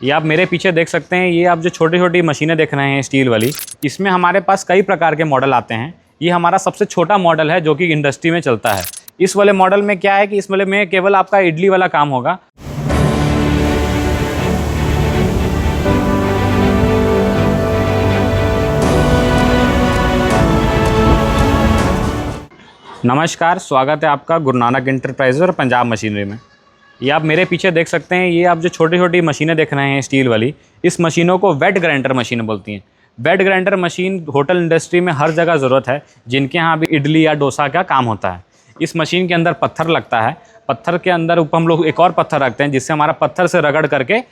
ये आप मेरे पीछे देख सकते हैं, ये आप जो छोटी छोटी मशीनें देख रहे हैं स्टील वाली, इसमें हमारे पास कई प्रकार के मॉडल आते हैं। ये हमारा सबसे छोटा मॉडल है जो कि इंडस्ट्री में चलता है। इस वाले मॉडल में क्या है कि इस वाले में केवल आपका इडली वाला काम होगा। नमस्कार, स्वागत है आपका गुरु नानक इंटरप्राइजेज और पंजाब मशीनरी में। ये आप मेरे पीछे देख सकते हैं, ये आप जो छोटी छोटी मशीनें देख रहे हैं स्टील वाली, इस मशीनों को वेट ग्राइंडर मशीन बोलती हैं। Wet grinder machine hotel industry में हर जगह ज़रूरत है, जिनके यहाँ भी इडली या डोसा का काम होता है। इस मशीन के अंदर पत्थर लगता है, पत्थर के अंदर ऊपर हम लोग एक और पत्थर रखते हैं, जिससे हमारा पत्थर से रगड़ करके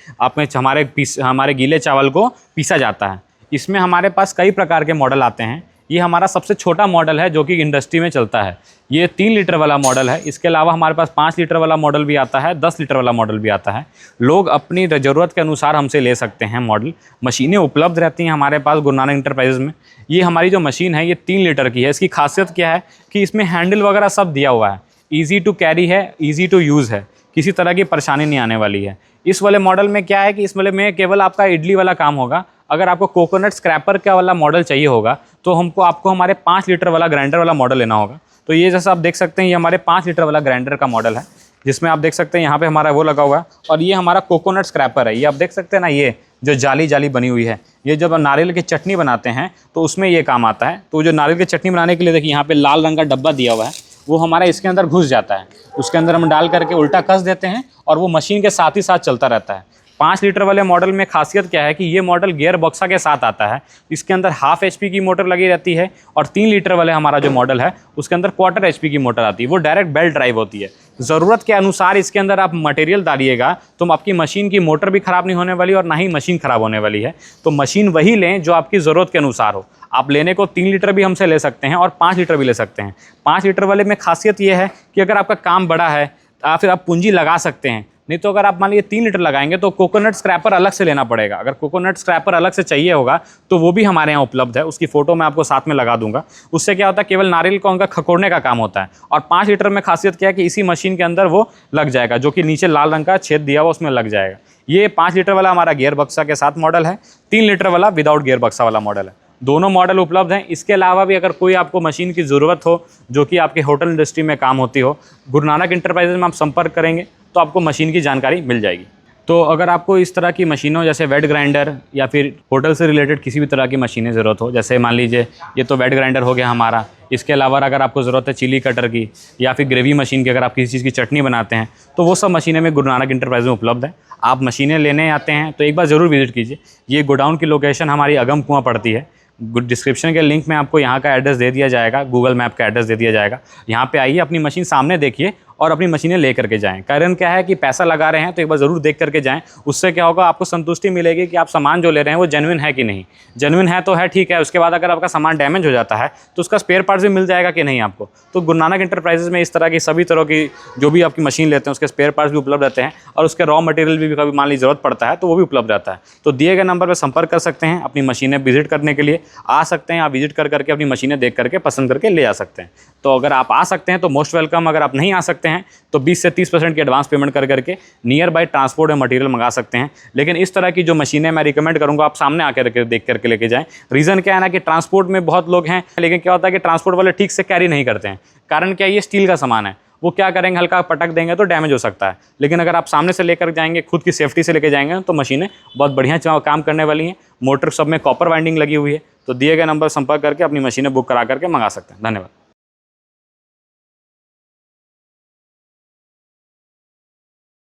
हमारे गीले चावल को पीसा जाता है। इसमें हमारे पास कई प्रकार के मॉडल आते हैं। ये हमारा सबसे छोटा मॉडल है जो कि इंडस्ट्री में चलता है। ये 3 लीटर वाला मॉडल है। इसके अलावा हमारे पास 5 लीटर वाला मॉडल भी आता है, 10 लीटर वाला मॉडल भी आता है। लोग अपनी ज़रूरत के अनुसार हमसे ले सकते हैं मॉडल। मशीनें उपलब्ध रहती हैं हमारे पास गुरु नानक इंटरप्राइजेज में। ये हमारी जो मशीन है ये 3 लीटर की है। इसकी खासियत क्या है कि इसमें हैंडल वगैरह सब दिया हुआ है, ईजी टू कैरी है, ईजी टू यूज़ है, किसी तरह की परेशानी नहीं आने वाली है। इस वाले मॉडल में क्या है कि इस वाले में केवल आपका इडली वाला काम होगा। अगर आपको कोकोनट स्क्रैपर का वाला मॉडल चाहिए होगा तो आपको हमारे 5 लीटर वाला ग्राइंडर वाला मॉडल लेना होगा। तो ये जैसा आप देख सकते हैं, ये हमारे 5 लीटर वाला ग्राइंडर का मॉडल है, जिसमें आप देख सकते हैं यहाँ पे हमारा वो लगा हुआ है। और ये हमारा कोकोनट स्क्रैपर है। ये आप देख सकते हैं ना, ये जो जाली जाली बनी हुई है, ये जब नारियल की चटनी बनाते हैं तो उसमें ये काम आता है। तो जो नारियल की चटनी बनाने के लिए देखिए यहाँ पे लाल रंग का डब्बा दिया हुआ है, वो हमारा इसके अंदर घुस जाता है। उसके अंदर हम डाल करके उल्टा कस देते हैं और वो मशीन के साथ ही साथ चलता रहता है। 5 लीटर वाले मॉडल में खासियत क्या है कि ये मॉडल गियर बॉक्सा के साथ आता है। इसके अंदर हाफ HP की मोटर लगी रहती है। और 3 लीटर वाले हमारा जो मॉडल है उसके अंदर क्वार्टर HP की मोटर आती है। वो डायरेक्ट बेल्ट ड्राइव होती है। ज़रूरत के अनुसार इसके अंदर आप मटेरियल डालिएगा तो आपकी मशीन की मोटर भी ख़राब नहीं होने वाली और ना ही मशीन ख़राब होने वाली है। तो मशीन वही लें जो आपकी ज़रूरत के अनुसार हो। आप लेने को 3 लीटर भी हमसे ले सकते हैं और 5 लीटर भी ले सकते हैं। 5 लीटर वाले में खासियत ये है कि अगर आपका काम बड़ा है या फिर आप पूंजी लगा सकते हैं। नहीं तो अगर आप मान लीजिए 3 लीटर लगाएंगे तो कोकोनट स्क्रैपर अलग से लेना पड़ेगा। अगर कोकोनट स्क्रैपर अलग से चाहिए होगा तो वो भी हमारे यहाँ उपलब्ध है। उसकी फ़ोटो मैं आपको साथ में लगा दूंगा। उससे क्या होता है, केवल नारियल को उनका खकोड़ने का काम होता है। और 5 लीटर में खासियत क्या है कि इसी मशीन के अंदर वो लग जाएगा, जो कि नीचे लाल रंग का छेद दिया हुआ उसमें लग जाएगा। ये 5 लीटर वाला हमारा गियर बक्सा के साथ मॉडल है। 3 लीटर वाला विदाउट गियर बक्सा वाला मॉडल है। दोनों मॉडल उपलब्ध हैं। इसके अलावा भी अगर कोई आपको मशीन की ज़रूरत हो जो कि आपके होटल इंडस्ट्री में काम होती हो, गुरु नानक इंटरप्राइजेज में आप संपर्क करेंगे तो आपको मशीन की जानकारी मिल जाएगी। तो अगर आपको इस तरह की मशीनों जैसे वेट ग्राइंडर या फिर होटल से रिलेटेड किसी भी तरह की मशीनें ज़रूरत हो, जैसे मान लीजिए ये तो वेट ग्राइंडर हो गया हमारा। इसके अलावा अगर आपको ज़रूरत है चिली कटर की या फिर ग्रेवी मशीन की, अगर आप किसी चीज़ की चटनी बनाते हैं तो वो सब मशीनें में गुरु नानक इंटरप्राइजेज में उपलब्ध है। आप मशीनें लेने आते हैं तो एक बार ज़रूर विजिट कीजिए। ये गोडाउन की लोकेशन हमारी अगम कुआं पड़ती है। डिस्क्रिप्शन के लिंक में आपको यहाँ का एड्रेस दे दिया जाएगा, गूगल मैप का एड्रेस दे दिया जाएगा। यहाँ पे आइए, अपनी मशीन सामने देखिए और अपनी मशीनें ले करके जाएं। कारण क्या है कि पैसा लगा रहे हैं तो एक बार ज़रूर देख करके जाएं। उससे क्या होगा, आपको संतुष्टि मिलेगी कि आप सामान जो ले रहे हैं वो जेन्युइन है कि नहीं। जेन्युइन है तो है, ठीक है। उसके बाद अगर आपका सामान डैमेज हो जाता है तो उसका स्पेयर पार्ट्स भी मिल जाएगा कि नहीं आपको। तो गुरु नानक इंटरप्राइजेज में इस तरह की सभी तरह की जो भी आपकी मशीन लेते हैं उसके स्पेयर पार्ट्स भी उपलब्ध रहते हैं। और उसके रॉ मटेरियल भी कभी मान लीजिए ज़रूरत पड़ता है तो वो भी उपलब्ध रहता है। तो दिए गए नंबर पर संपर्क कर सकते हैं। अपनी मशीनें विजिट करने के लिए आ सकते हैं। आप विजिट कर करके अपनी मशीनें देख करके पसंद करके ले आ सकते हैं। तो अगर आप आ सकते हैं तो मोस्ट वेलकम। अगर आप नहीं आ सकते हैं तो 20 से 30% की एडवांस पेमेंट कर करके नियर बाय ट्रांसपोर्ट में मटेरियल मंगा सकते हैं। लेकिन इस तरह की जो मशीनें मैं रिकमेंड करूंगा आप सामने आकर के देख करके लेके जाएं। रीज़न क्या है ना कि ट्रांसपोर्ट में बहुत लोग हैं, लेकिन क्या होता है कि ट्रांसपोर्ट वाले ठीक से कैरी नहीं करते हैं। कारण क्या है, ये स्टील का सामान है। वो क्या करेंगे, हल्का पटक देंगे तो डैमेज हो सकता है। लेकिन अगर आप सामने से लेकर जाएंगे, खुद की सेफ्टी से लेके जाएंगे तो मशीनें बहुत बढ़िया काम करने वाली हैं। मोटर सब में कॉपर वाइंडिंग लगी हुई है। तो दिए गए नंबर संपर्क करके अपनी मशीनें बुक करा करके मंगा सकते हैं। धन्यवाद।